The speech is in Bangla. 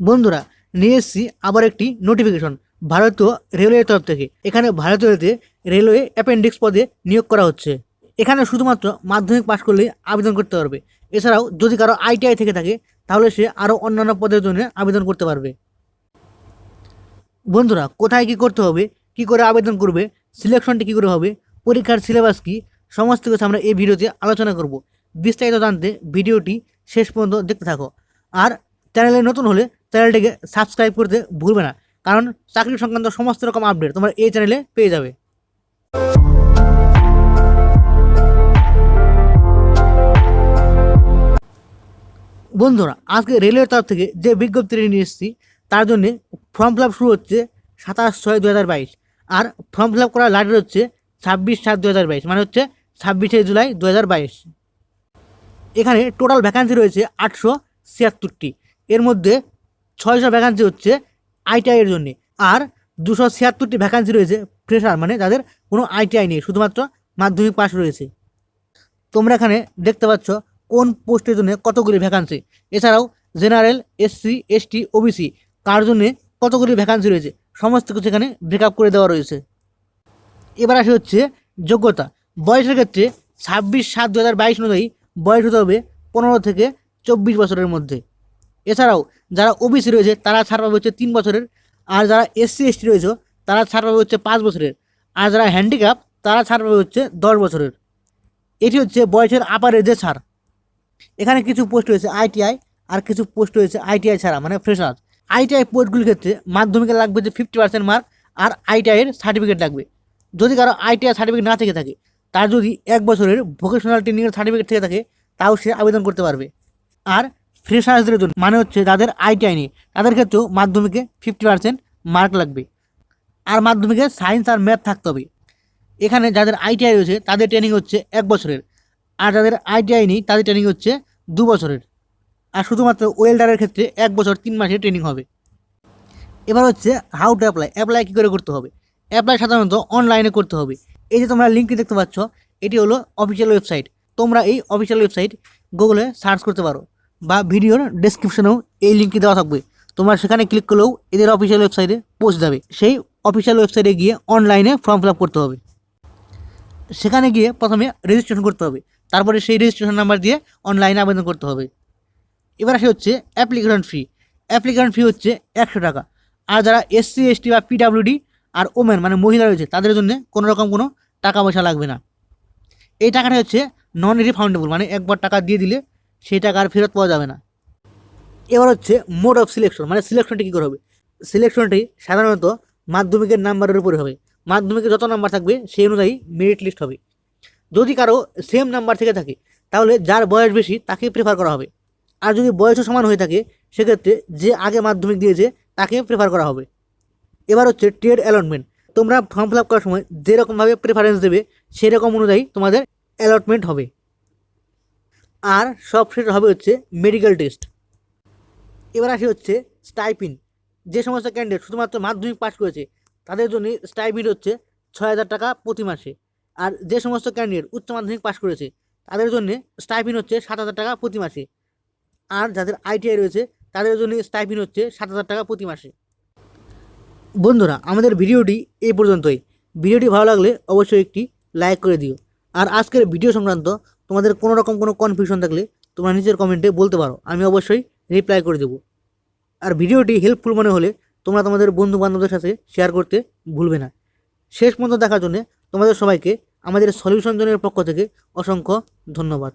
বন্ধুরা, নিয়ে এসেছি আবার একটি নোটিফিকেশন ভারতীয় রেলওয়ের তরফ থেকে। এখানে ভারতীয় রেলওয়ে অ্যাপেন্ডিক্স পদে নিয়োগ করা হচ্ছে। এখানে শুধুমাত্র মাধ্যমিক পাশ করলেই আবেদন করতে পারবে। এছাড়াও যদি কারো আইটিআই থেকে থাকে তাহলে সে আরও অন্যান্য পদের জন্য আবেদন করতে পারবে। বন্ধুরা, কোথায় কি করতে হবে, কি করে আবেদন করবে, সিলেকশনটি কী করে হবে, পরীক্ষার সিলেবাস কী, সমস্ত কিছু আমরা এই ভিডিওতে আলোচনা করব। বিস্তারিত জানতে ভিডিওটি শেষ পর্যন্ত দেখতে থাকো। আর চ্যানেলে নতুন হলে চ্যানেলটিকে সাবস্ক্রাইব করতে ভুলবে না, কারণ চাকরি সংক্রান্ত সমস্ত রকম আপডেট তোমরা এই চ্যানেলে পেয়ে যাবে। বন্ধুরা, আজকে রেলওয়ের তরফ থেকে যে বিজ্ঞপ্তি নিয়ে এসেছি তার জন্যে ফর্ম ফিল আপ শুরু হচ্ছে 27/6/2022। আর ফর্ম ফিল আপ করার লাস্ট ডেট হচ্ছে 26/7/2022, মানে হচ্ছে 26শে জুলাই 2022। এখানে টোটাল ভ্যাকান্সি রয়েছে 876টি। এর মধ্যে 600 ভ্যাকান্সি হচ্ছে আইটিআই এর জন্য, আর 276টি ভ্যাকান্সি রয়েছে ফ্রেশার, মানে যাদের কোনো আইটিআই নেই, শুধুমাত্র মাধ্যমিক পাস রয়েছে। তোমরা এখানে দেখতে পাচ্ছ কোন পোস্টের জন্য কতগুলি ভ্যাকান্সি। এছাড়াও জেনারেল, এসসি, এসটি, ওবিসি কার জন্য কতগুলি ভ্যাকান্সি রয়েছে, সমস্ত কিছু এখানে ব্রেকআপ করে দেওয়া রয়েছে। এবার আসে হচ্ছে যোগ্যতা। বয়সের ক্ষেত্রে 26/7/2022 অনুযায়ী বয়স হতে হবে 15 থেকে 24 বছরের মধ্যে। এছাড়াও যারা ওবিসি রয়েছে তারা ছাড় পাবে হচ্ছে 3 বছরের, আর যারা এসসি এসটি রয়েছে তারা ছাড় পাবে হচ্ছে 5 বছরের, আর যারা হ্যান্ডিক্যাপ তারা ছাড় পাবে হচ্ছে 10 বছরের। এটি হচ্ছে বয়সের আপার এজে ছাড়। এখানে কিছু পোস্ট রয়েছে আইটিআই, আর কিছু পোস্ট রয়েছে আইটিআই ছাড়া, মানে ফ্রেশার। আইটিআই পোস্টগুলির ক্ষেত্রে মাধ্যমিকে লাগবে যে 50% মার্ক, আর আইটিআইয়ের সার্টিফিকেট লাগবে। যদি কারো আইটিআই সার্টিফিকেট না থেকে থাকে, তার যদি 1 বছরের ভোকেশনাল ট্রেনিংয়ের সার্টিফিকেট থেকে থাকে তাও সে আবেদন করতে পারবে। আর ফ্রেশার্সদের জন্য, মানে হচ্ছে যাদের আইটিআই নেই, তাদের ক্ষেত্রেও মাধ্যমিকে 50% মার্ক লাগবে, আর মাধ্যমিকে সায়েন্স আর ম্যাথ থাকতে হবে। এখানে যাদের আইটিআই রয়েছে তাদের ট্রেনিং হচ্ছে 1 বছরের, আর যাদের আইটিআই নেই তাদের ট্রেনিং হচ্ছে 2 বছরের। আর শুধুমাত্র ওয়েল্ডারের ক্ষেত্রে 1 বছর 3 মাসের ট্রেনিং হবে। এবার হচ্ছে হাউ টু অ্যাপ্লাই কী করে করতে হবে। অ্যাপ্লাই সাধারণত অনলাইনে করতে হবে। এই যে তোমরা লিঙ্কটি দেখতে পাচ্ছ, এটি হলো অফিসিয়াল ওয়েবসাইট। তোমরা এই অফিসিয়াল ওয়েবসাইট গুগলে সার্চ করতে পারো, বা ভিডিওর ডেসক্রিপশনেও এই লিঙ্কটি দেওয়া থাকবে। তোমরা সেখানে ক্লিক করলেও এদের অফিসিয়াল ওয়েবসাইটে পৌঁছে যাবে। সেই অফিসিয়াল ওয়েবসাইটে গিয়ে অনলাইনে ফর্ম ফিল আপ করতে হবে। সেখানে গিয়ে প্রথমে রেজিস্ট্রেশন করতে হবে, তারপরে সেই রেজিস্ট্রেশন নাম্বার দিয়ে অনলাইনে আবেদন করতে হবে। এবার আসে হচ্ছে অ্যাপ্লিকেশন ফি। অ্যাপ্লিকেশন ফি হচ্ছে 100 টাকা। আর যারা এসসি এসটি বা পিডাব্লিউডি আর ওমেন, মানে মহিলা রয়েছে, তাদের জন্য কোনো রকম কোনো টাকা পয়সা লাগবে না। এই টাকাটা হচ্ছে নন রিফাউন্ডেবল, মানে একবার টাকা দিয়ে দিলে সেই টাকা আর ফেরত পাওয়া যাবে না। এবার হচ্ছে মোড অফ সিলেকশন, মানে সিলেকশনটি কী করে হবে। সিলেকশনটি সাধারণত মাধ্যমিকের নাম্বারের উপরে হবে। মাধ্যমিকে যত নাম্বার থাকবে সেই অনুযায়ী মেরিট লিস্ট হবে। যদি কারো সেম নাম্বার থেকে থাকে তাহলে যার বয়স বেশি তাকে প্রেফার করা হবে, আর যদি বয়সও সমান হয়ে থাকে সেক্ষেত্রে যে আগে মাধ্যমিক দিয়েছে তাকে প্রেফার করা হবে। এবার হচ্ছে ট্রেড অ্যালটমেন্ট। তোমরা ফর্ম ফিল আপ করার সময় যেরকমভাবে প্রেফারেন্স দেবে সেরকম অনুযায়ী তোমাদের অ্যালটমেন্ট হবে। আর সবশেষ হবে হচ্ছে মেডিকেল টেস্ট। এবার আসে হচ্ছে স্টাইপিন। যে সমস্ত ক্যান্ডিডেট শুধুমাত্র মাধ্যমিক পাস করেছে তাদের জন্য স্টাইপিন হচ্ছে 6,000 টাকা প্রতি মাসে। আর যে সমস্ত ক্যান্ডিডেট উচ্চ মাধ্যমিক পাস করেছে তাদের জন্য স্টাইপিন হচ্ছে 7,000 টাকা প্রতি মাসে। আর যাদের আইটিআই রয়েছে তাদের জন্য স্টাইপিন হচ্ছে 7,000 টাকা প্রতি মাসে। বন্ধুরা, আমাদের ভিডিওটি এই পর্যন্তই। ভিডিওটি ভালো লাগলে অবশ্যই একটি লাইক করে দিও। আর আজকের ভিডিও সংক্রান্ত তোমাদের কোনো রকম কোনো কনফিউশন থাকলে তোমরা নিজের কমেন্টে বলতে পারো, আমি অবশ্যই রিপ্লাই করে দেবো। আর ভিডিওটি হেল্পফুল মনে হলে তোমরা তোমাদের বন্ধু বান্ধবদের সাথে শেয়ার করতে ভুলবে না। শেষ পর্যন্ত দেখার জন্য তোমাদের সবাইকে আমাদের সলিউশন জোনের পক্ষ থেকে অসংখ্য ধন্যবাদ।